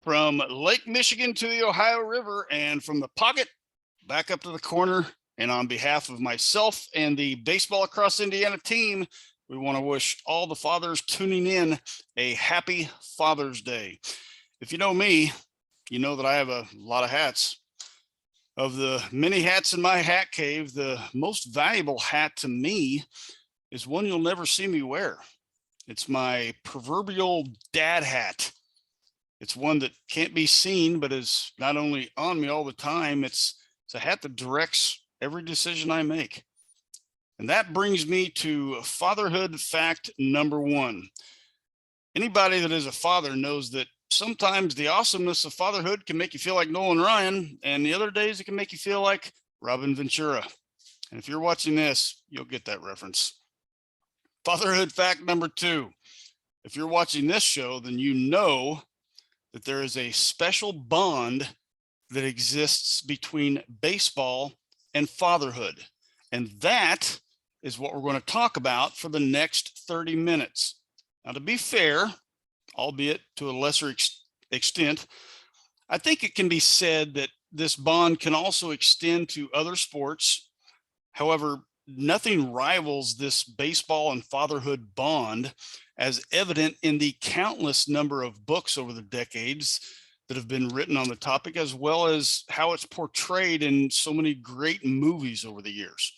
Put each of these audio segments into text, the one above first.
From Lake Michigan to the Ohio River, and from the pocket back up to the corner. And on behalf of myself and the Baseball Across Indiana team, we want to wish all the fathers tuning in a happy Father's Day. If you know me, you know that I have a lot of hats. Of the many hats in my hat cave, the most valuable hat to me is one you'll never see me wear. It's my proverbial dad hat. It's one that can't be seen, but is not only on me all the time, it's a hat that directs every decision I make. And that brings me to fatherhood fact number one. Anybody that is a father knows that sometimes the awesomeness of fatherhood can make you feel like Nolan Ryan, and the other days it can make you feel like Robin Ventura. And if you're watching this, you'll get that reference. Fatherhood fact number two. If you're watching this show, then you know that there is a special bond that exists between baseball and fatherhood. And that is what we're going to talk about for the next 30 minutes. Now, to be fair, albeit to a lesser extent, I think it can be said that this bond can also extend to other sports. However, nothing rivals this baseball and fatherhood bond, as evident in the countless number of books over the decades that have been written on the topic, as well as how it's portrayed in so many great movies over the years.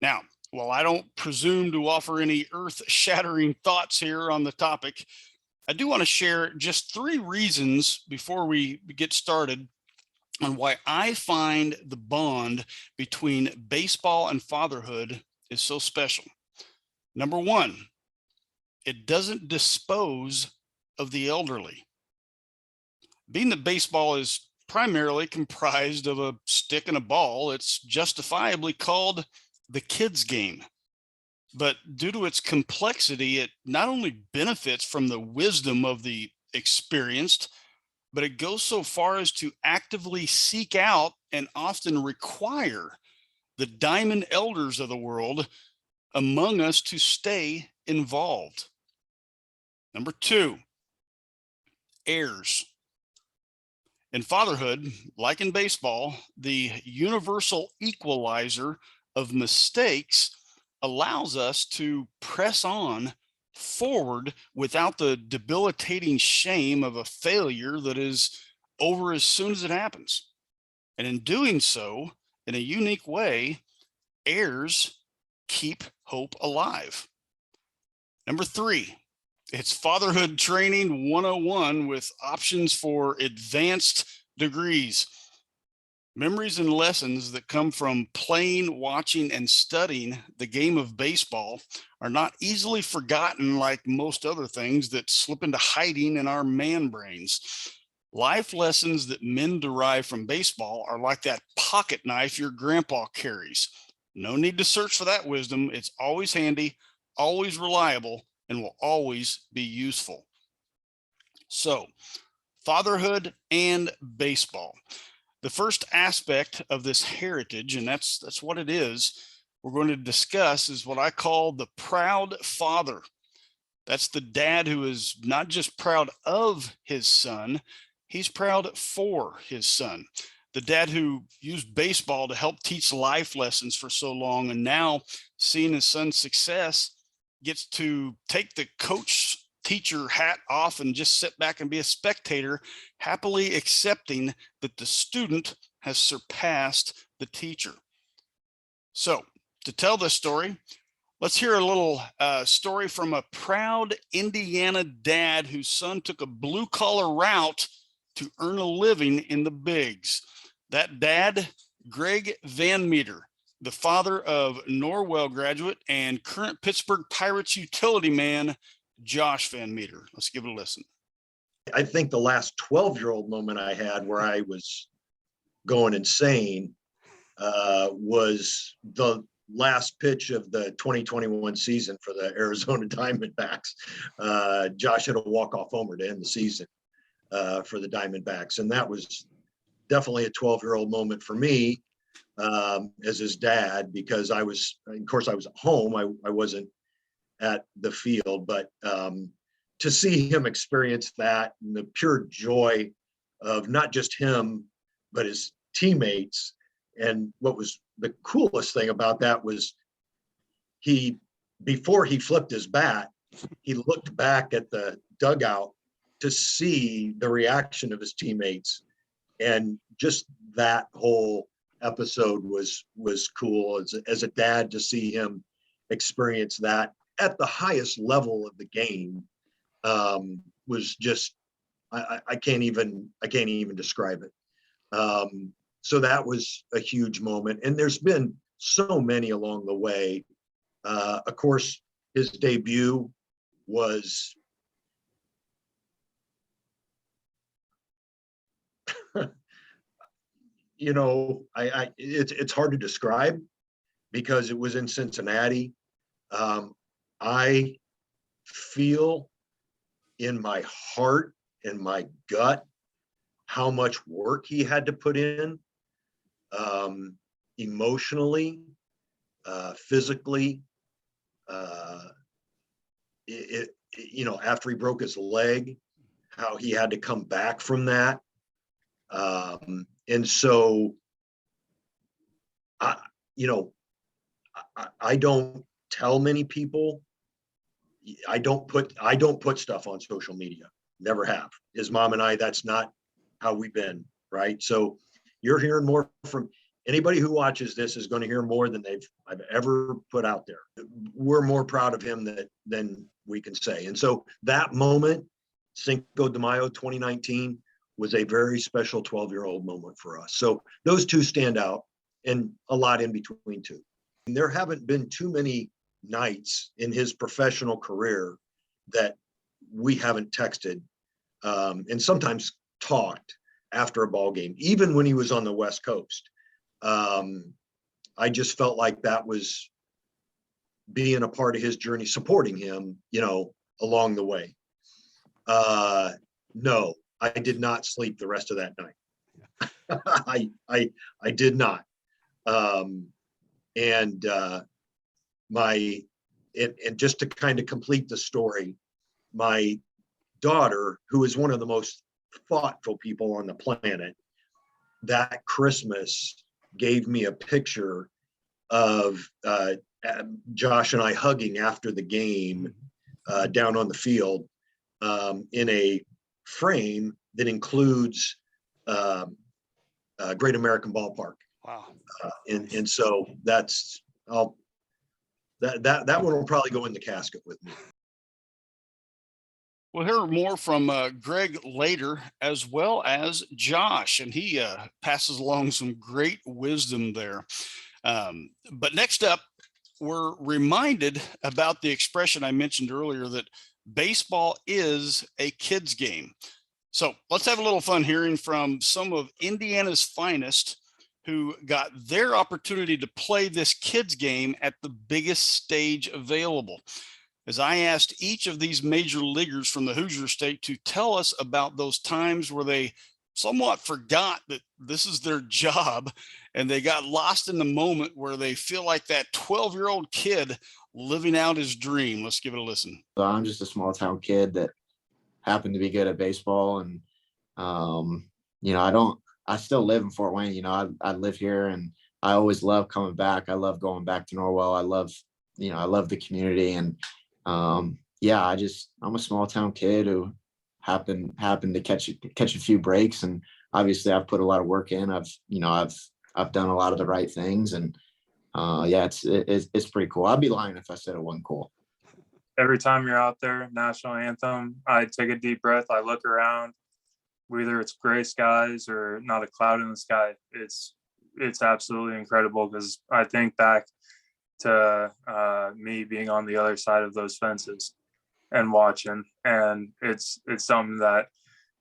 Now, while I don't presume to offer any earth-shattering thoughts here on the topic, I do want to share just 3 reasons before we get started on why I find the bond between baseball and fatherhood is so special. Number 1, it doesn't dispose of the elderly. Being that baseball is primarily comprised of a stick and a ball, it's justifiably called the kids' game. But due to its complexity, it not only benefits from the wisdom of the experienced, but it goes so far as to actively seek out and often require the diamond elders of the world among us to stay involved. Number 2, heirs. In fatherhood, like in baseball, the universal equalizer of mistakes allows us to press on forward without the debilitating shame of a failure that is over as soon as it happens. And in doing so, in a unique way, heirs keep hope alive. Number 3, it's fatherhood training 101 with options for advanced degrees. Memories and lessons that come from playing, watching, and studying the game of baseball are not easily forgotten like most other things that slip into hiding in our man brains. Life lessons that men derive from baseball are like that pocket knife your grandpa carries. No need to search for that wisdom. It's always handy, always reliable, and will always be useful. So, fatherhood and baseball. The first aspect of this heritage, and that's what it is, we're going to discuss is what I call the proud father. That's the dad who is not just proud of his son, he's proud for his son. The dad who used baseball to help teach life lessons for so long, and now seeing his son's success, gets to take the coach teacher hat off and just sit back and be a spectator, happily accepting that the student has surpassed the teacher. So to tell this story, let's hear a little story from a proud Indiana dad whose son took a blue collar route to earn a living in the bigs. That dad, Greg Van Meter, the father of Norwell graduate and current Pittsburgh Pirates utility man, Josh Van Meter. Let's give it a listen. I think the last 12-year-old moment I had where I was going insane was the last pitch of the 2021 season for the Arizona Diamondbacks. Josh had a walk-off homer to end the season for the Diamondbacks. And that was definitely a 12-year-old moment for me as his dad, because I was, of course, I was at home. I wasn't at the field, but to see him experience that and the pure joy of not just him, but his teammates. And what was the coolest thing about that was before he flipped his bat, he looked back at the dugout to see the reaction of his teammates. And just that whole episode was cool as a dad to see him experience that at the highest level of the game. Was just, I can't even describe it. So that was a huge moment. And there's been so many along the way. Of course, his debut was it's hard to describe because it was in Cincinnati. I feel in my heart and my gut how much work he had to put in, emotionally, physically. After he broke his leg, how he had to come back from that. And so, I don't tell many people. I don't put stuff on social media. Never have. His mom and I, that's not how we've been, right? So you're hearing more from anybody who watches this is going to hear more than I've ever put out there. We're more proud of him than we can say. And so that moment, Cinco de Mayo 2019, was a very special 12-year-old moment for us. So those two stand out, and a lot in between too. And there haven't been too many nights in his professional career that we haven't texted, and sometimes talked after a ball game, even when he was on the West Coast. I just felt like that was being a part of his journey, supporting him, along the way. No, I did not sleep the rest of that night. I did not. And just to kind of complete the story, my daughter, who is one of the most thoughtful people on the planet, that Christmas gave me a picture of Josh and I hugging after the game down on the field, in a frame that includes Great American Ballpark. Wow. And so that one will probably go in the casket with me. We'll hear more from Greg later, as well as Josh, and he passes along some great wisdom there. But next up, we're reminded about the expression I mentioned earlier that baseball is a kid's game. So let's have a little fun hearing from some of Indiana's finest who got their opportunity to play this kids game at the biggest stage available. As I asked each of these major leaguers from the Hoosier State to tell us about those times where they somewhat forgot that this is their job and they got lost in the moment where they feel like that 12-year-old kid living out his dream. Let's give it a listen. So I'm just a small town kid that happened to be good at baseball. And, I still live in Fort Wayne. I live here and I always love coming back. I love going back to Norwell. I love the community. And I'm a small town kid who happened to catch a few breaks. And obviously I've put a lot of work in. I've done a lot of the right things. And it's pretty cool. I'd be lying if I said it wasn't cool. Every time you're out there, national anthem, I take a deep breath. I look around, whether it's gray skies or not a cloud in the sky. It's absolutely incredible because I think back to me being on the other side of those fences and watching, and it's something that,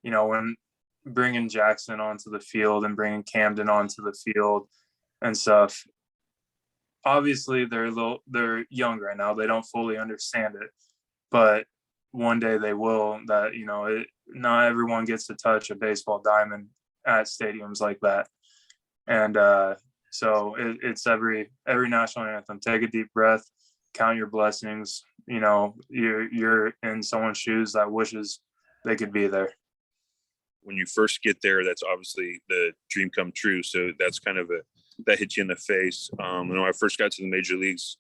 when bringing Jackson onto the field and bringing Camden onto the field and stuff, obviously they're young right now. They don't fully understand it, but one day they will. That, not everyone gets to touch a baseball diamond at stadiums like that. And so it's every national anthem. Take a deep breath, count your blessings, you're in someone's shoes that wishes they could be there. When you first get there, that's obviously the dream come true. So that's kind of that hits you in the face. When I first got to the major leagues,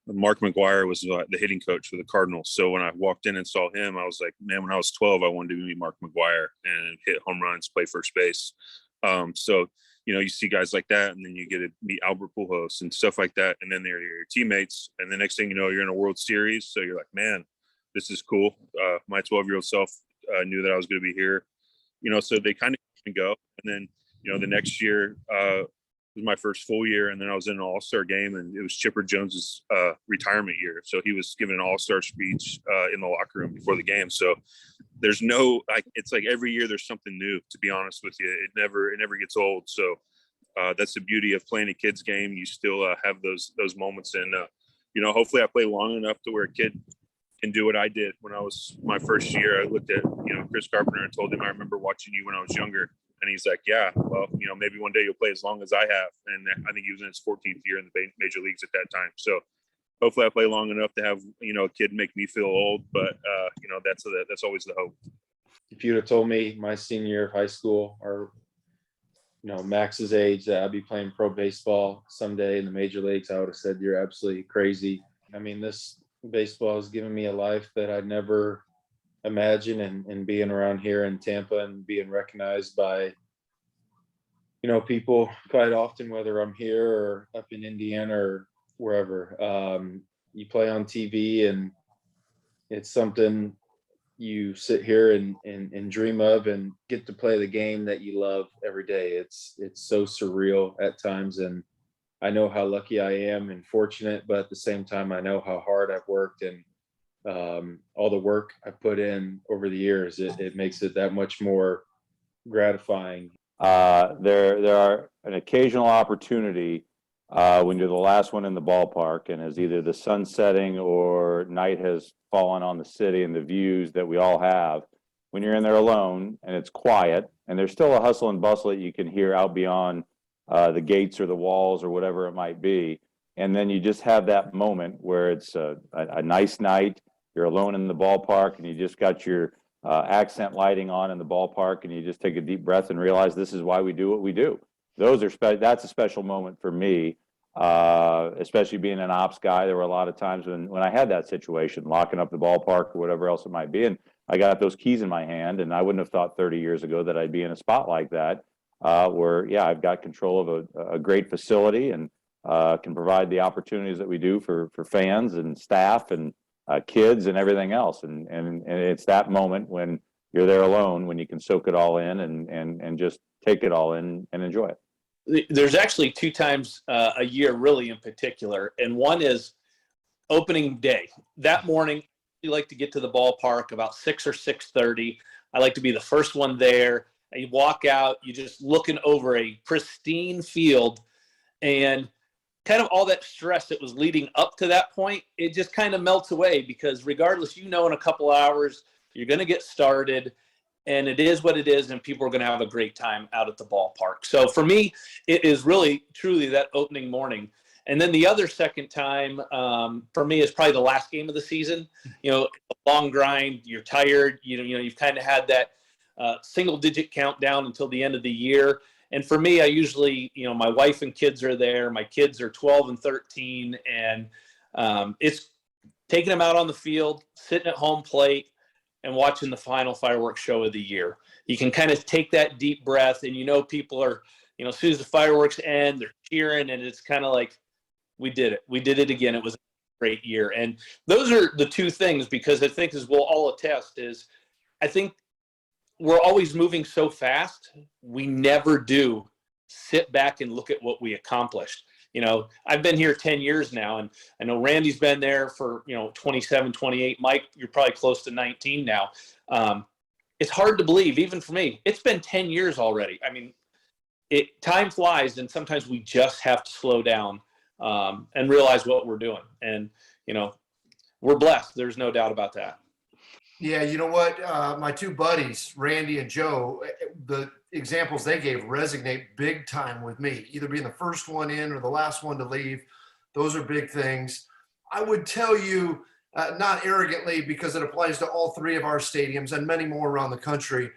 Mark McGwire was the hitting coach for the Cardinals. So when I walked in and saw him, I was like, man, when I was 12, I wanted to meet Mark McGwire and hit home runs, play first base. So, you see guys like that, and then you get to meet Albert Pujols and stuff like that. And then they're your teammates. And the next thing you know, you're in a World Series. So you're like, man, this is cool. My 12-year-old self knew that I was going to be here. So they kind of go. And then, the next year was my first full year. And then I was in an all-star game, and it was Chipper Jones's retirement year. So he was giving an all-star speech in the locker room before the game. So there's it's like every year there's something new, to be honest with you. It never gets old. So that's the beauty of playing a kid's game. You still have those moments. And, hopefully I play long enough to where a kid can do what I did when I was my first year. I looked at, Chris Carpenter and told him, I remember watching you when I was younger. And he's like, yeah, well, maybe one day you'll play as long as I have. And I think he was in his 14th year in the major leagues at that time. So hopefully I play long enough to have, a kid make me feel old, but that's always the hope. If you'd have told me my senior year of high school, or, Max's age, that I'd be playing pro baseball someday in the major leagues, I would have said, you're absolutely crazy. I mean, this baseball has given me a life that I'd never imagined, and being around here in Tampa and being recognized by, people quite often, whether I'm here or up in Indiana or wherever. You play on TV, and it's something you sit here and dream of, and get to play the game that you love every day. It's so surreal at times, and I know how lucky I am and fortunate, but at the same time, I know how hard I've worked, and all the work I put in over the years, it makes it that much more gratifying. There are an occasional opportunity when you're the last one in the ballpark, and as either the sun setting or night has fallen on the city and the views that we all have, when you're in there alone and it's quiet, and there's still a hustle and bustle that you can hear out beyond the gates or the walls or whatever it might be. And then you just have that moment where it's a nice night, you're alone in the ballpark, and you just got your accent lighting on in the ballpark, and you just take a deep breath and realize this is why we do what we do. That's a special moment for me, especially being an ops guy. There were a lot of times when I had that situation, locking up the ballpark or whatever else it might be, and I got those keys in my hand, and I wouldn't have thought 30 years ago that I'd be in a spot like that, where, yeah, I've got control of a great facility, and can provide the opportunities that we do for fans and staff and kids and everything else. And it's that moment when you're there alone, when you can soak it all in and just take it all in and enjoy it. There's actually 2 times a year, really, in particular. And one is opening day. That morning, you like to get to the ballpark about 6 or 6:30. I like to be the first one there. And you walk out, you're just looking over a pristine field, and kind of all that stress that was leading up to that point, it just kind of melts away, because regardless, in a couple hours, you're going to get started, and it is what it is, and people are going to have a great time out at the ballpark. So for me, it is really, truly that opening morning. And then the other second time for me is probably the last game of the season. A long grind, you're tired, you've kind of had that single-digit countdown until the end of the year. And for me, I usually, my wife and kids are there. My kids are 12 and 13, and it's taking them out on the field, sitting at home plate, and watching the final fireworks show of the year. You can kind of take that deep breath, and people are, as soon as the fireworks end, they're cheering, and it's kind of like, we did it. We did it again. It was a great year. And those are the 2 things, because I think, as we'll all attest, is I think we're always moving so fast, we never do sit back and look at what we accomplished. I've been here 10 years now, and I know Randy's been there for, 27, 28. Mike, you're probably close to 19 now. It's hard to believe, even for me. It's been 10 years already. I mean, time flies, and sometimes we just have to slow down and realize what we're doing. And, we're blessed. There's no doubt about that. Yeah, you know what? My 2 buddies, Randy and Joe, the examples they gave resonate big time with me. Either being the first one in or the last one to leave, those are big things. I would tell you, not arrogantly, because it applies to all three of our stadiums and many more around the country.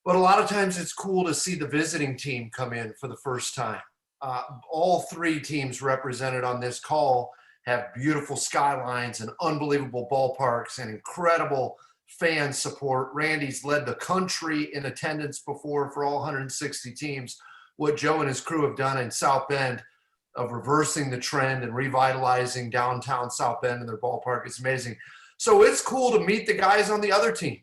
But a lot of times it's cool to see the visiting team come in for the first time. All three teams represented on this call have beautiful skylines and unbelievable ballparks and incredible fan support. Randy's led the country in attendance before for all 160 teams. What Joe and his crew have done in South Bend of reversing the trend and revitalizing downtown South Bend and their ballpark is amazing. So it's cool to meet the guys on the other team.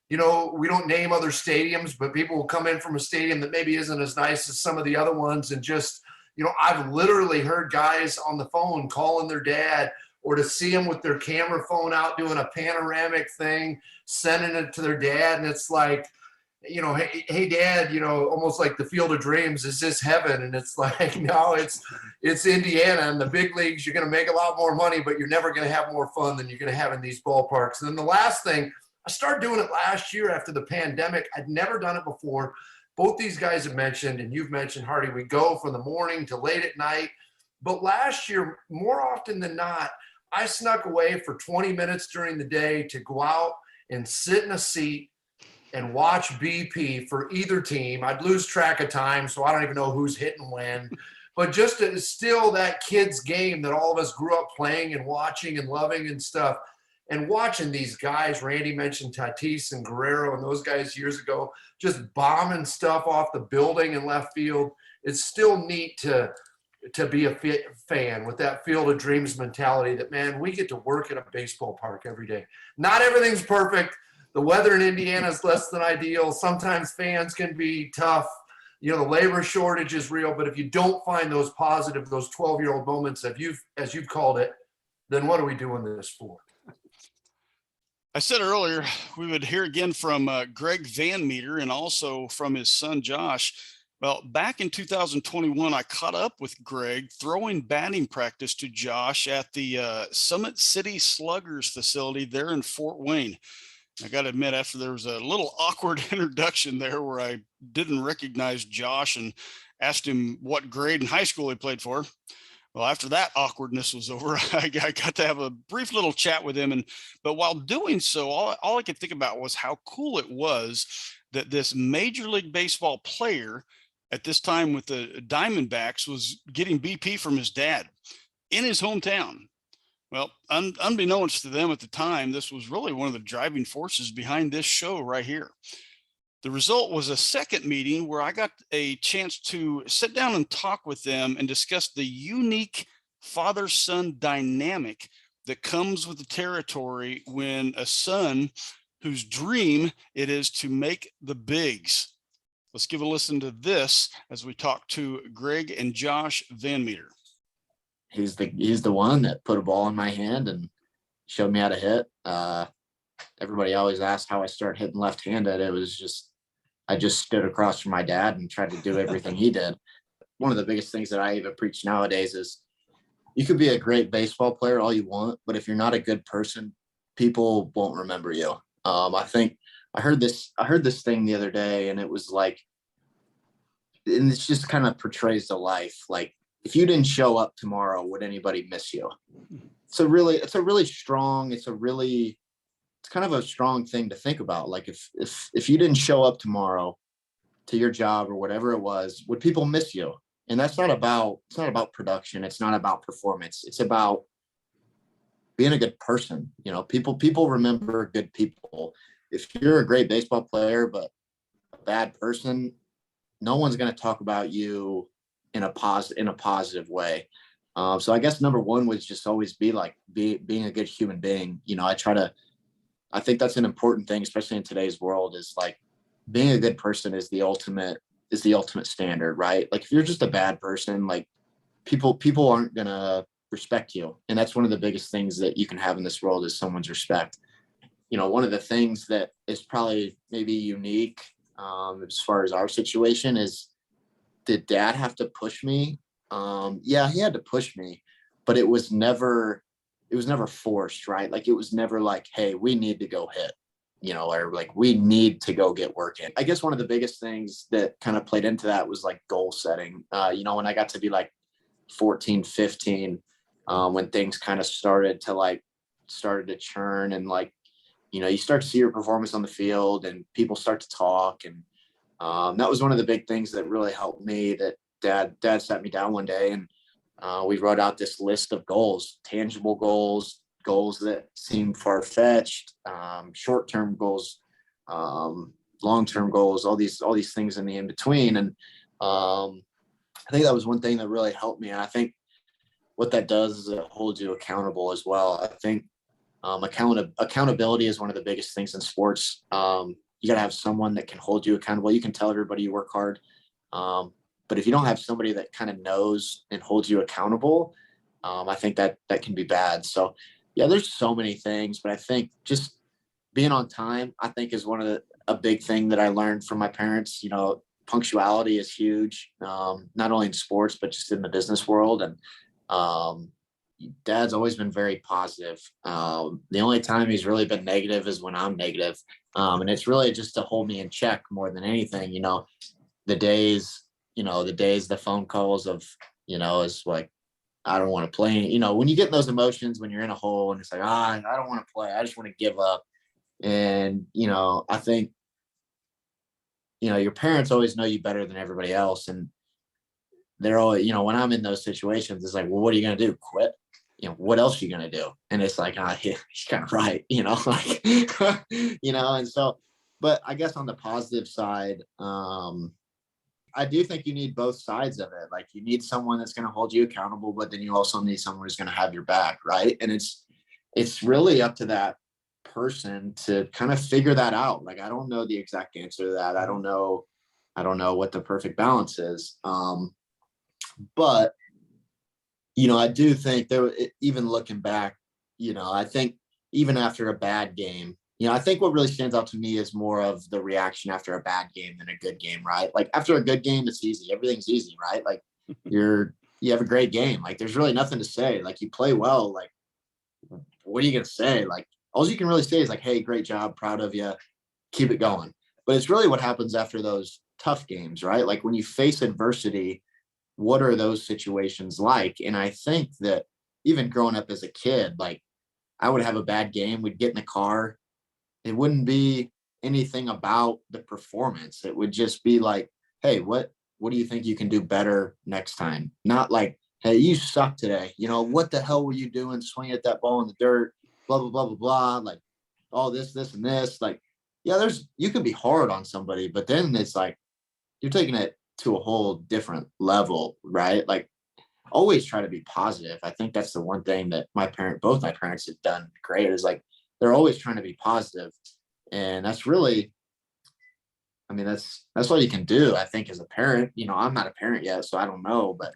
You know, we don't name other stadiums, but people will come in from a stadium that maybe isn't as nice as some of the other ones. And just, you know, I've literally heard guys on the phone calling their dad, or to see them with their camera phone out doing a panoramic thing, sending it to their dad. And it's like, you know, hey dad, you know, almost like the Field of Dreams, is this heaven? And it's like, no, it's Indiana and the big leagues. You're going to make a lot more money, but you're never going to have more fun than you're going to have in these ballparks. And then the last thing, I started doing it last year after the pandemic. I'd never done it before. Both these guys have mentioned, and you've mentioned, Hardy, we go from the morning to late at night. But last year, more often than not, I snuck away for 20 minutes during the day to go out and sit in a seat and watch BP for either team. I'd lose track of time, so I don't even know who's hitting when. But just to, still that kid's game that all of us grew up playing and watching and loving and stuff. And watching these guys, Randy mentioned Tatis and Guerrero and those guys years ago, just bombing stuff off the building in left field. It's still neat to be a fan with that Field of Dreams mentality that, man, we get to work at a baseball park every day. Not everything's perfect. The weather in Indiana is less than ideal. Sometimes fans can be tough. You know, the labor shortage is real. But if you don't find those positive, those 12-year-old moments, as you've called it, then what are we doing this for? I said earlier, we would hear again from Greg Van Meter and also from his son, Josh. Well, back in 2021, I caught up with Greg throwing batting practice to Josh at the Summit City Sluggers facility there in Fort Wayne. I got to admit, after there was a little awkward introduction there where I didn't recognize Josh and asked him what grade in high school he played for. Well, after that awkwardness was over, I got to have a brief little chat with him. But while doing so, all I could think about was how cool it was that this Major League Baseball player at this time with the Diamondbacks was getting BP from his dad in his hometown. Well, unbeknownst to them at the time, this was really one of the driving forces behind this show right here. The result was a second meeting where I got a chance to sit down and talk with them and discuss the unique father-son dynamic that comes with the territory when a son whose dream it is to make the bigs. Let's give a listen to this as we talk to Greg and Josh Van Meter. He's the one that put a ball in my hand and showed me how to hit. Everybody always asked how I started hitting left-handed. It was just, I just stood across from my dad and tried to do everything he did. One of the biggest things that I even preach nowadays is you could be a great baseball player all you want, but if you're not a good person, people won't remember you. I think I heard this thing the other day, and it was like, and it's just kind of portrays the life. Like, if you didn't show up tomorrow, would anybody miss you? It's kind of a strong thing to think about. Like, if you didn't show up tomorrow to your job or whatever it was, would people miss you? And it's not about production. It's not about performance. It's about being a good person. You know, people remember good people. If you're a great baseball player, but a bad person, no one's going to talk about you in a positive way. So I guess number one was just always being a good human being. You know, I think that's an important thing, especially in today's world, is like being a good person is the ultimate standard, right? Like, if you're just a bad person, like people aren't going to respect you. And that's one of the biggest things that you can have in this world is someone's respect. You know, one of the things that is probably maybe unique as far as our situation is, did dad have to push me? Yeah, he had to push me, but it was never forced, right? Like, it was never like, hey, we need to go hit, you know, or like, we need to go get work in. I guess one of the biggest things that kind of played into that was like goal setting. You know, when I got to be like 14, 15, when things kind of started to like started to churn, and like, you start to see your performance on the field and people start to talk. And that was one of the big things that really helped me, that dad sat me down one day, and we wrote out this list of goals, tangible goals, goals that seem far-fetched, short-term goals, long-term goals, all these things in the in-between. And I think that was one thing that really helped me. And I think what that does is it holds you accountable as well. I think accountability is one of the biggest things in sports. You got to have someone that can hold you accountable. You can tell everybody you work hard. But if you don't have somebody that kind of knows and holds you accountable, I think that can be bad. So yeah, there's so many things, but I think just being on time, I think, is a big thing that I learned from my parents. Punctuality is huge, not only in sports, but just in the business world. And dad's always been very positive. The only time he's really been negative is when I'm negative. And it's really just to hold me in check more than anything. The phone calls of, is like, I don't want to play. When you get those emotions, when you're in a hole and it's like, I don't want to play, I just want to give up. And, I think, your parents always know you better than everybody else. And they're always, when I'm in those situations, it's like, well, what are you going to do? Quit? What else are you going to do? And it's like, he's kind of right, like, and so, but I guess on the positive side, I do think you need both sides of it. Like, you need someone that's going to hold you accountable, but then you also need someone who's going to have your back. Right. And it's really up to that person to kind of figure that out. Like, I don't know the exact answer to that. I don't know what the perfect balance is. But, I do think even looking back, I think even after a bad game, I think what really stands out to me is more of the reaction after a bad game than a good game, right? Like, after a good game, it's easy. Everything's easy, right? Like, you have a great game. Like, there's really nothing to say. Like, you play well. Like, what are you going to say? Like, all you can really say is like, hey, great job. Proud of you. Keep it going. But it's really what happens after those tough games, right? Like, when you face adversity, what are those situations like? And I think that even growing up as a kid, like, I would have a bad game. We'd get in the car. It wouldn't be anything about the performance. It would just be like, hey, what do you think you can do better next time? Not like, hey, you suck today. What the hell were you doing swinging at that ball in the dirt? Blah, blah, blah, blah, blah. Like, all this, and this. Like, yeah, you can be hard on somebody, but then it's like, you're taking it to a whole different level, right? Like, always try to be positive. I think that's the one thing that both my parents have done great, is like, they're always trying to be positive. And that's really, that's all you can do, I think, as a parent. I'm not a parent yet, so I don't know, but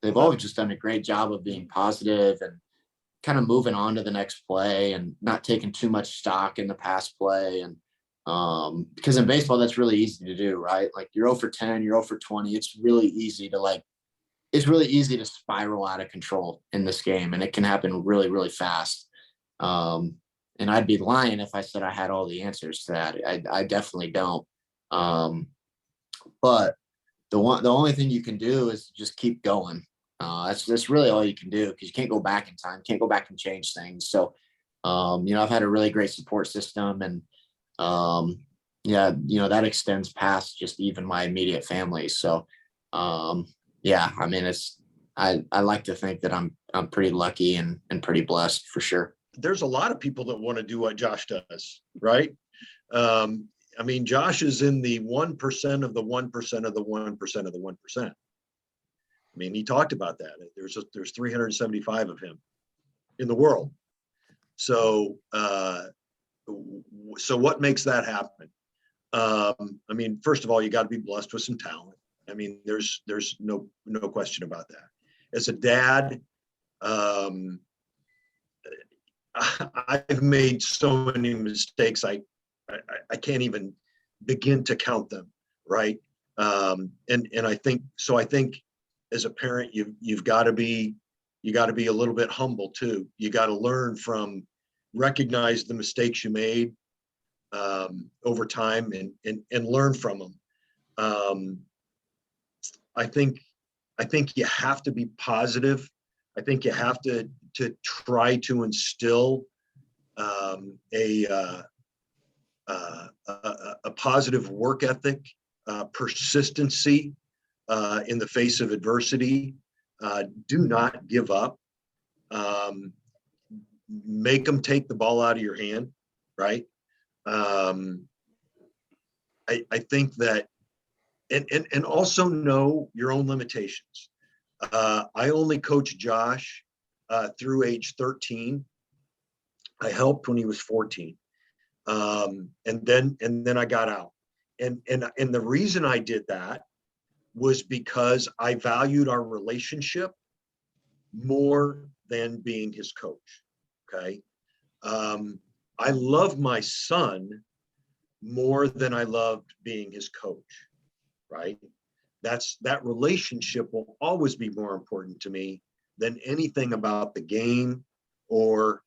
they've always just done a great job of being positive and kind of moving on to the next play and not taking too much stock in the past play. And because in baseball, that's really easy to do, right? Like, you're 0 for 10, you're 0 for 20. It's really easy to spiral out of control in this game. And it can happen really, really fast. And I'd be lying if I said I had all the answers to that. I definitely don't. But the only thing you can do is just keep going. That's really all you can do, because you can't go back in time, can't go back and change things. So, I've had a really great support system, and that extends past just even my immediate family. So, I like to think that I'm pretty lucky and pretty blessed, for sure. There's a lot of people that want to do what Josh does, right? Josh is in the 1% of the 1% of the 1% of the 1%. He talked about that. There's 375 of him in the world. So what makes that happen? First of all, you got to be blessed with some talent. There's no question about that. As a dad, I've made so many mistakes. I can't even begin to count them. Right. And I think as a parent, you've got to be a little bit humble too. You got to recognize the mistakes you made over time and learn from them. I think you have to be positive I think you have to try to instill a positive work ethic, persistency in the face of adversity. Do not give up. Make them take the ball out of your hand, right? I think that, and also know your own limitations. I only coached Josh through age 13. I helped when he was 14. And then I got out. And the reason I did that was because I valued our relationship more than being his coach. Okay. I love my son more than I loved being his coach. Right. That relationship will always be more important to me than anything about the game or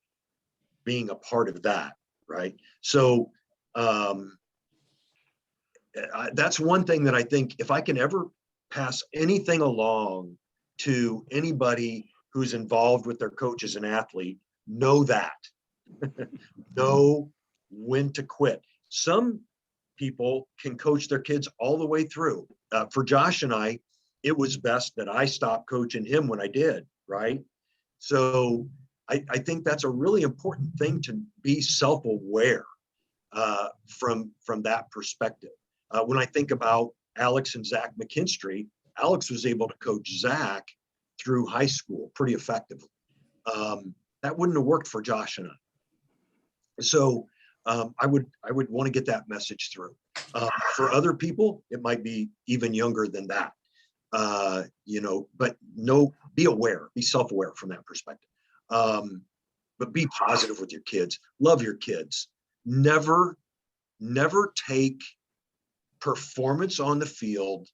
being a part of that. Right. So that's one thing that I think if I can ever pass anything along to anybody who's involved with their coach as an athlete, know that. Know when to quit. Some people can coach their kids all the way through. For Josh and I, it was best that I stopped coaching him when I did, right? So I think that's a really important thing, to be self-aware from that perspective. When I think about Alex and Zach McKinstry, Alex was able to coach Zach through high school pretty effectively. That wouldn't have worked for Josh and I. So I would want to get that message through. For other people, it might be even younger than that. But be aware, be self-aware from that perspective. But be positive with your kids. Love your kids. Never take performance on the field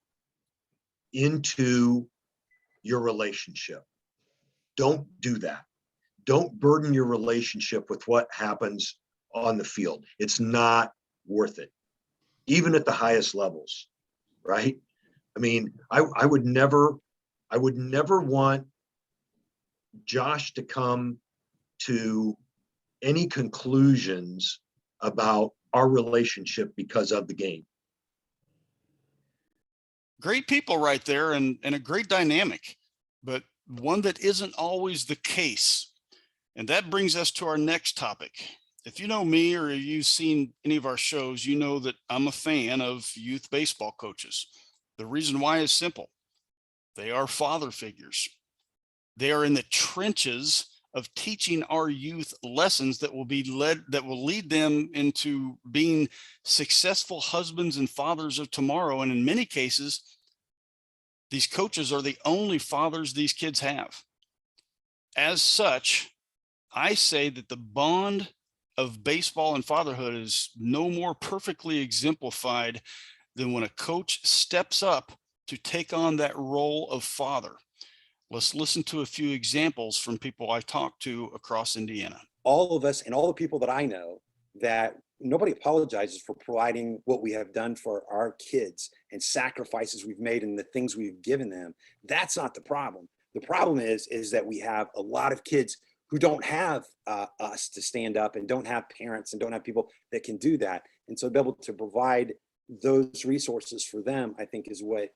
into your relationship. Don't do that. Don't burden your relationship with what happens on the field. It's not worth it, even at the highest levels, right? I mean, I would never want Josh to come to any conclusions about our relationship because of the game. Great people right there, and a great dynamic, but one that isn't always the case. And that brings us to our next topic. If you know me or you've seen any of our shows, you know that I'm a fan of youth baseball coaches. The reason why is simple. They are father figures. They are in the trenches of teaching our youth lessons that will lead them into being successful husbands and fathers of tomorrow. And in many cases, these coaches are the only fathers these kids have. As such, I say that the bond of baseball and fatherhood is no more perfectly exemplified than when a coach steps up to take on that role of father. Let's listen to a few examples from people I've talked to across Indiana. All of us and all the people that I know, that nobody apologizes for providing what we have done for our kids and sacrifices we've made and the things we've given them. That's not the problem. The problem is that we have a lot of kids who don't have us to stand up, and don't have parents and don't have people that can do that. And so to be able to provide those resources for them, I think is what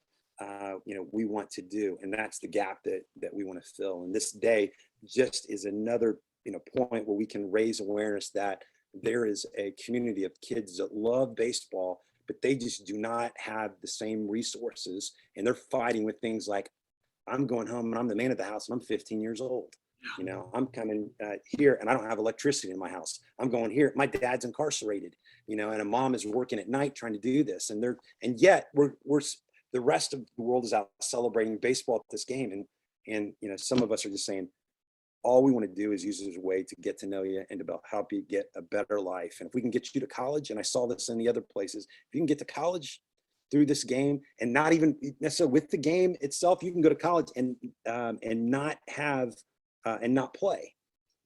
we want to do. And that's the gap that we want to fill. And this day just is another point where we can raise awareness that there is a community of kids that love baseball, but they just do not have the same resources. And they're fighting with things like, I'm going home and I'm the man of the house and I'm 15 years old. I'm coming here and I don't have electricity in my house. I'm going here. My dad's incarcerated, and a mom is working at night trying to do this. And yet we're the rest of the world is out celebrating baseball at this game. And some of us are just saying, all we want to do is use it as a way to get to know you and to help you get a better life. And if we can get you to college, and I saw this in the other places, if you can get to college through this game, and not even necessarily with the game itself, you can go to college and not have and not play,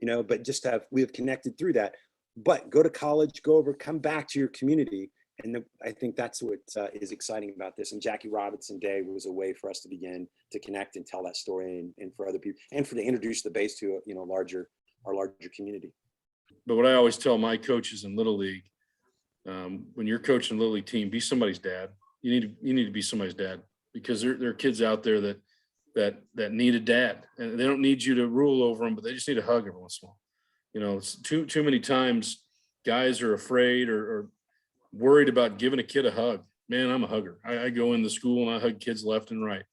but just we have connected through that. But go to college, come back to your community And I think that's what is exciting about this. And Jackie Robinson Day was a way for us to begin to connect and tell that story, and for other people, and to introduce the base to our larger community. But what I always tell my coaches in Little League, when you're coaching a Little League team, be somebody's dad. You need to be somebody's dad, because there are kids out there that need a dad, and they don't need you to rule over them, but they just need a hug every once in a while. It's too many times guys are afraid or worried about giving a kid a hug. Man, I'm a hugger. I go in the school and I hug kids left and right.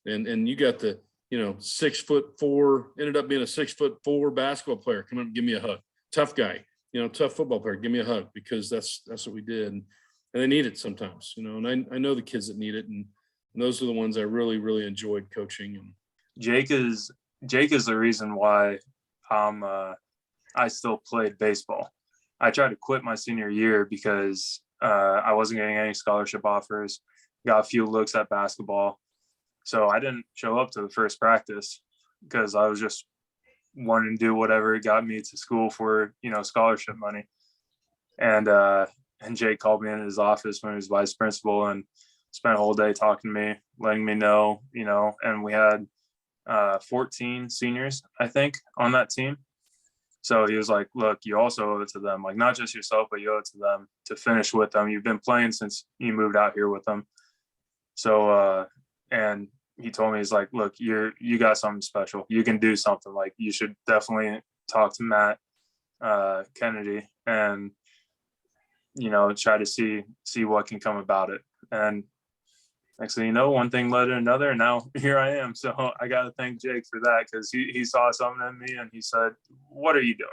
And you got the 6'4", ended up being a 6'4" basketball player come up and give me a hug. Tough guy, tough football player, give me a hug, because that's what we did. And they need it sometimes, and I know the kids that need it, and those are the ones I really, really enjoyed coaching. And Jake is the reason why I still played baseball. I tried to quit my senior year because I wasn't getting any scholarship offers, got a few looks at basketball. So I didn't show up to the first practice because I was just wanting to do whatever got me to school for, scholarship money. And Jake called me in his office when he was vice principal and spent a whole day talking to me, letting me know, and we had 14 seniors, I think, on that team. So he was like, look, you also owe it to them, like not just yourself, but you owe it to them to finish with them. You've been playing since you moved out here with them. So, and he told me, he's like, look, you got something special. You can do something. Like, you should definitely talk to Matt Kennedy and, try to see what can come about it. And next thing you know, one thing led to another, and now here I am. So I got to thank Jake for that, because he saw something in me and he said, what are you doing?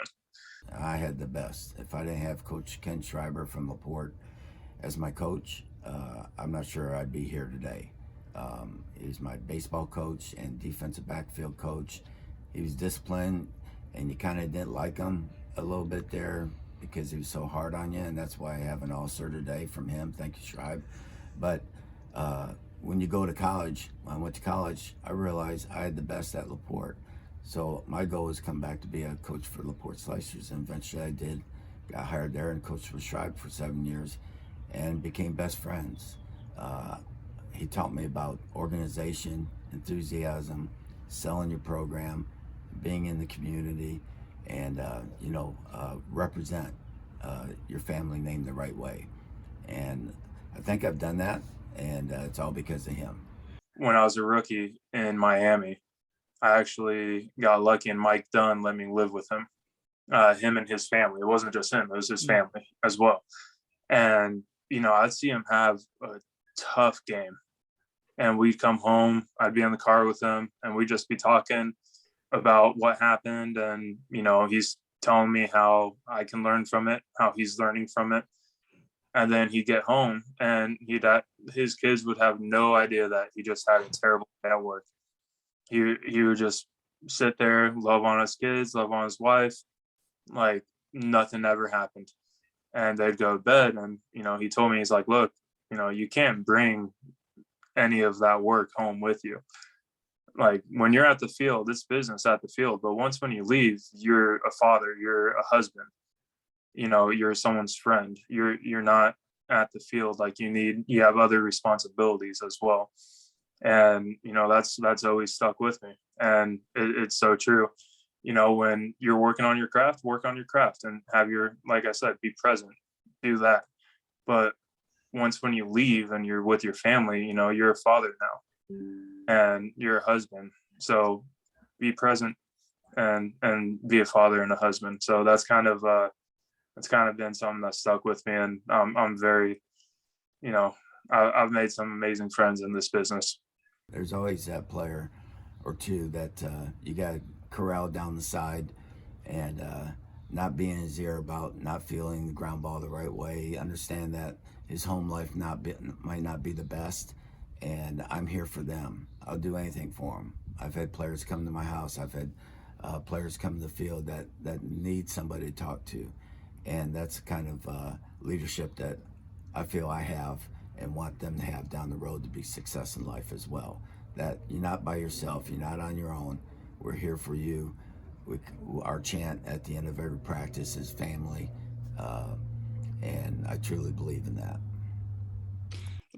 I had the best. If I didn't have Coach Ken Schreiber from LaPorte as my coach, I'm not sure I'd be here today. He was my baseball coach and defensive backfield coach. He was disciplined, and you kind of didn't like him a little bit there because he was so hard on you, and that's why I have an all-star today from him. Thank you, Schreiber. But when you go to college, when I went to college, I realized I had the best at LaPorte. So my goal was to come back to be a coach for LaPorte Slicers, and eventually I did. Got hired there and coached for Schreiber for 7 years and became best friends. He taught me about organization, enthusiasm, selling your program, being in the community, and represent your family name the right way. And I think I've done that, and it's all because of him. When I was a rookie in Miami, I actually got lucky, and Mike Dunn let me live with him and his family. It wasn't just him, it was his family as well. And, I'd see him have a tough game. And we'd come home, I'd be in the car with him, and we'd just be talking about what happened. And, he's telling me how I can learn from it, how he's learning from it. And then he'd get home, and his kids would have no idea that he just had a terrible day at work. He would just sit there, love on his kids, love on his wife, like nothing ever happened. And they'd go to bed, and, he told me, he's like, look, you can't bring any of that work home with you. Like, when you're at the field, it's business at the field. But once when you leave, you're a father, you're a husband, you're someone's friend. You're not at the field. Like, you have other responsibilities as well. And, that's always stuck with me. And it's so true. When you're working on your craft, work on your craft and have like I said, be present, do that. But once when you leave and you're with your family, you're a father now and you're a husband. So be present and be a father and a husband. So that's kind of been something that stuck with me. And I'm very, I've made some amazing friends in this business. There's always that player or two that you got to corral down the side and not be in his ear about not feeling the ground ball the right way. Understand that his home life might not be the best, and I'm here for them. I'll do anything for them. I've had players come to my house. I've had players come to the field that need somebody to talk to, and that's the kind of leadership that I feel I have and want them to have down the road to be success in life as well. That you're not by yourself, you're not on your own. We're here for you. Our chant at the end of every practice is family, and I truly believe in that.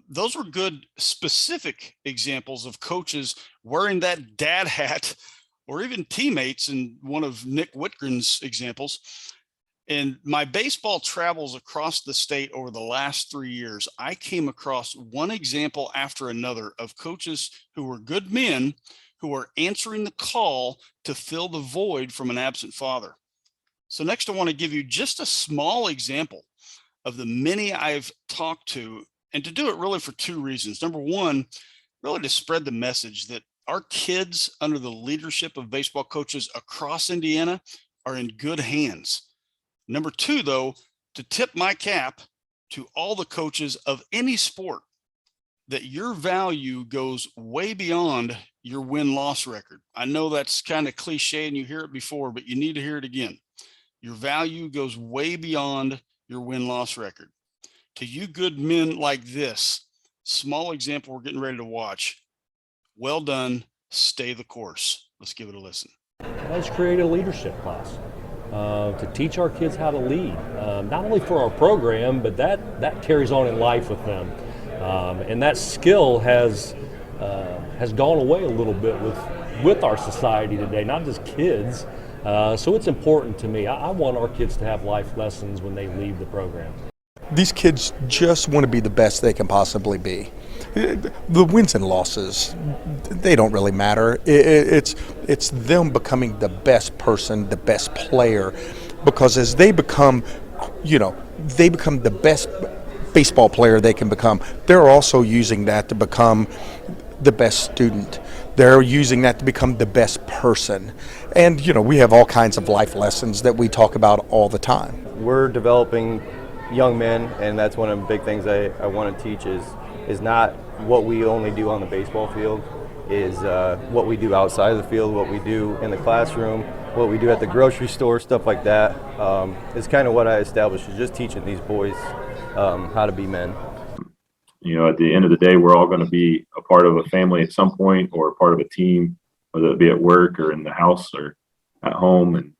those were good specific examples of coaches wearing that dad hat, or even teammates in one of Nick Whitgren's examples. In my baseball travels across the state over the last 3 years, I came across one example after another of coaches who were good men who were answering the call to fill the void from an absent father. So next, I want to give you just a small example of the many I've talked to, and to do it really for two reasons. Number one, really to spread the message that our kids under the leadership of baseball coaches across Indiana are in good hands. Number two, though, to tip my cap to all the coaches of any sport, that your value goes way beyond your win-loss record. I know that's kind of cliche and you hear it before, but you need to hear it again. Your value goes way beyond your win-loss record. To you good men like this, small example we're getting ready to watch, well done, stay the course. Let's give it a listen. Let's create a leadership class to teach our kids how to lead, not only for our program, but that carries on in life with them. And that skill has gone away a little bit with our society today, not just kids. So it's important to me. I want our kids to have life lessons when they leave the program. These kids just want to be the best they can possibly be. The wins and losses, they don't really matter. It's them becoming the best person, the best player, because as they become, they become the best baseball player they can become, they're also using that to become the best student. They're using that to become the best person. And, we have all kinds of life lessons that we talk about all the time. We're developing young men, and that's one of the big things I want to teach is not what we only do on the baseball field, is what we do outside of the field, what we do in the classroom, what we do at the grocery store, stuff like that. Is kind of what I established, is just teaching these boys how to be men. At the end of the day, we're all going to be a part of a family at some point, or a part of a team, whether it be at work or in the house or at home. And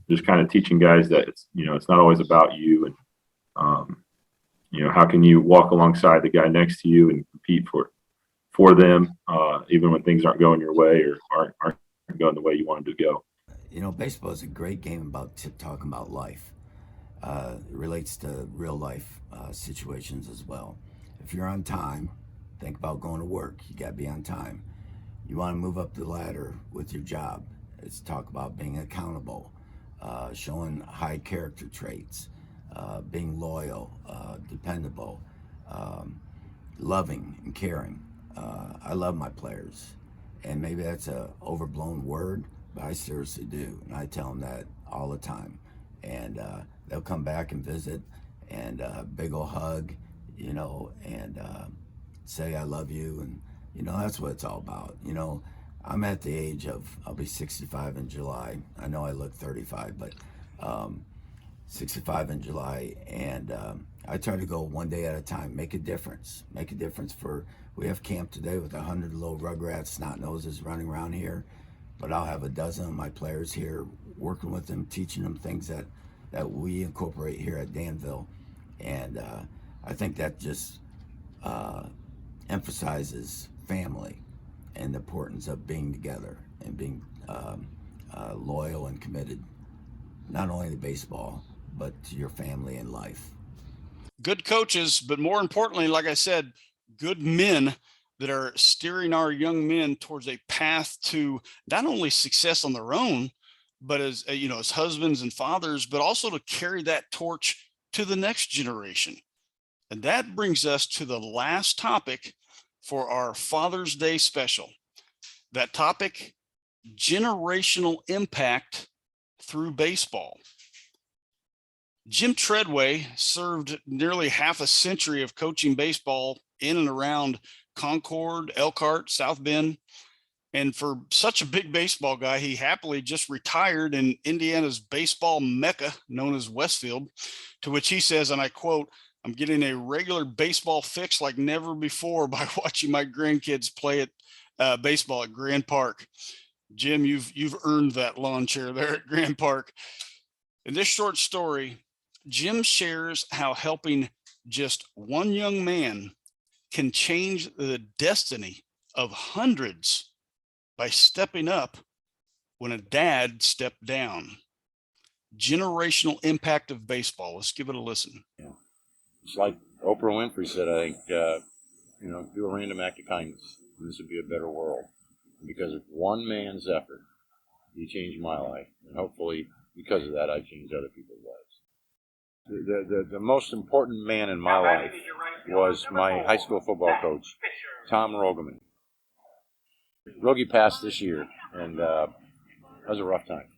just kind of teaching guys that it's not always about you. And how can you walk alongside the guy next to you and compete for them, even when things aren't going your way or aren't going the way you want them to go. Baseball is a great game about talking about life. It relates to real life situations as well. If you're on time, think about going to work. You got to be on time. You want to move up the ladder with your job. It's talk about being accountable, showing high character traits, being loyal, dependable, loving and caring. I love my players, and maybe that's a overblown word, but I seriously do, and I tell them that all the time. And they'll come back and visit, and big ol' hug, and say I love you, and that's what it's all about. I'm at the age of, I'll be 65 in July. I know I look 35, but 65 in July, and I try to go one day at a time, make a difference we have camp today with 100 little rugrats, snot noses running around here, but I'll have a dozen of my players here, working with them, teaching them things that we incorporate here at Danville. And I think that just emphasizes family and the importance of being together and being loyal and committed, not only to baseball, but to your family and life. Good coaches, but more importantly, like I said, good men that are steering our young men towards a path to not only success on their own, but as husbands and fathers, but also to carry that torch to the next generation. And that brings us to the last topic for our Father's Day special. That topic, generational impact through baseball. Jim Treadway served nearly half a century of coaching baseball in and around Concord, Elkhart, South Bend. And for such a big baseball guy, he happily just retired in Indiana's baseball mecca known as Westfield, to which he says, and I quote, "I'm getting a regular baseball fix like never before by watching my grandkids play at baseball at Grand Park." Jim, you've earned that lawn chair there at Grand Park. In this short story, Jim shares how helping just one young man can change the destiny of hundreds by stepping up when a dad stepped down. Generational impact of baseball. Let's give it a listen. It's like Oprah Winfrey said, I think, do a random act of kindness, and this would be a better world. Because of one man's effort, he changed my life. And hopefully, because of that, I've changed other people's lives. The most important man in my life was my high school football coach, Tom Rogeman. Rogie passed this year, and that was a rough time.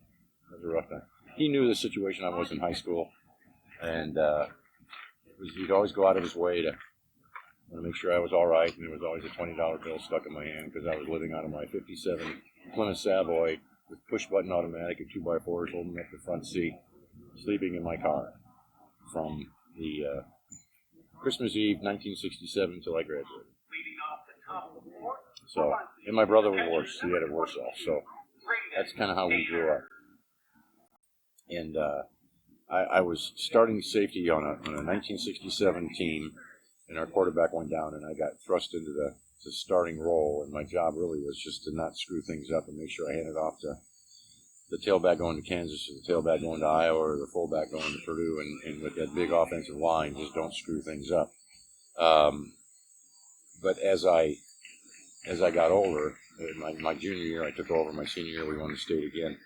He knew the situation I was in high school, and he'd always go out of his way to make sure I was all right, and there was always a $20 bill stuck in my hand because I was living out of my 57 Plymouth Savoy with push-button automatic and 2x4s holding up the front seat, sleeping in my car from the Christmas Eve 1967 until I graduated. So, and my brother was worse. He had it worse off. So that's kind of how we grew up. And I was starting safety on a 1967 team, and our quarterback went down, and I got thrust into the starting role. And my job really was just to not screw things up and make sure I handed off to the tailback going to Kansas, or the tailback going to Iowa, or the fullback going to Purdue, and with that big offensive line, just don't screw things up. But as I got older, my junior year, I took over. My senior year, we won the state again.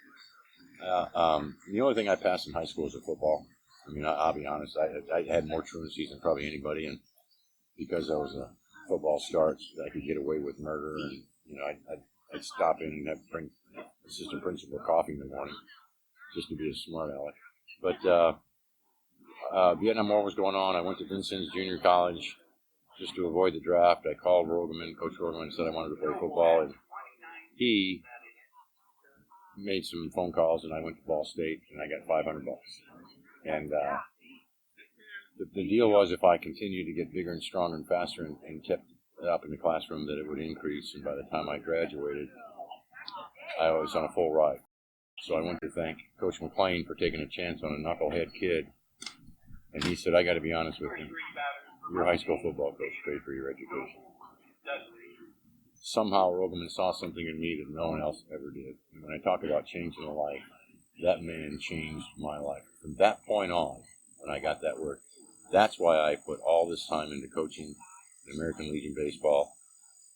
The only thing I passed in high school was football. I mean, I'll be honest, I had more truancies than probably anybody, and because I was a football star, I could get away with murder, and I'd stop in and have to bring assistant principal coffee in the morning just to be a smart aleck. But Vietnam War was going on. I went to Vincennes Junior College just to avoid the draft. I called Coach Rogeman, and said I wanted to play football, and he made some phone calls, and I went to Ball State, and I got $500. And the deal was, if I continued to get bigger and stronger and faster and kept it up in the classroom, that it would increase. And by the time I graduated, I was on a full ride. So I went to thank Coach McLean for taking a chance on a knucklehead kid. And he said, I got to be honest with you, your high school football coach paid for your education. Somehow Rogeman saw something in me that no one else ever did. And when I talk about changing a life, that man changed my life. From that point on, when I got that work, that's why I put all this time into coaching the American Legion Baseball.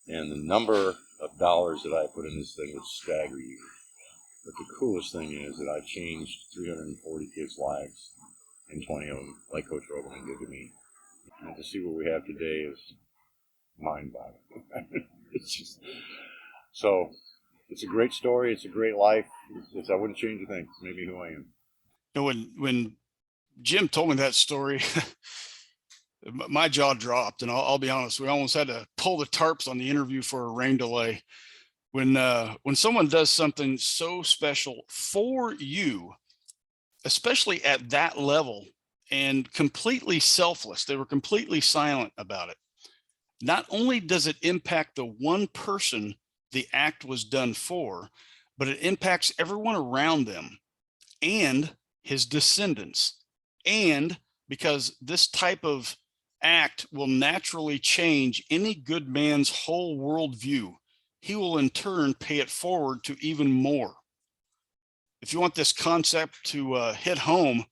And the number of dollars that I put in this thing would stagger you. But the coolest thing is that I've changed 340 kids' lives, and 20 of them, like Coach Rogeman did to me. And to see what we have today is mind-boggling. It's just, so it's a great story. It's a great life. I wouldn't change a thing. It's maybe who I am. When Jim told me that story, my jaw dropped, and I'll be honest, we almost had to pull the tarps on the interview for a rain delay. When someone does something so special for you, especially at that level, and completely selfless, they were completely silent about it. Not only does it impact the one person the act was done for, but it impacts everyone around them and his descendants. And because this type of act will naturally change any good man's whole worldview, he will in turn pay it forward to even more. If you want this concept to hit home,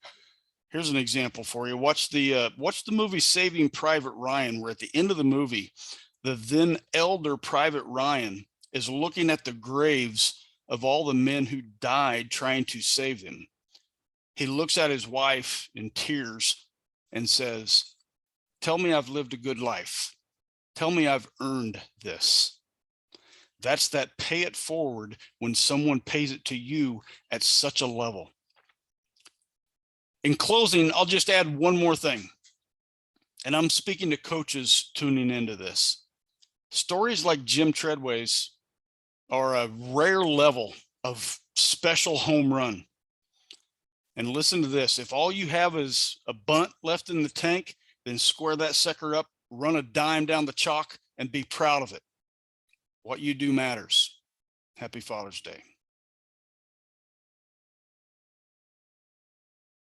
here's an example for you. Watch the movie Saving Private Ryan, where at the end of the movie, the then elder Private Ryan is looking at the graves of all the men who died trying to save him. He looks at his wife in tears and says, "Tell me I've lived a good life. Tell me I've earned this." That's that pay it forward when someone pays it to you at such a level. In closing, I'll just add one more thing. And I'm speaking to coaches tuning into this. Stories like Jim Treadway's are a rare level of special home run. And listen to this. If all you have is a bunt left in the tank, then square that sucker up, run a dime down the chalk, and be proud of it. What you do matters. Happy Father's Day.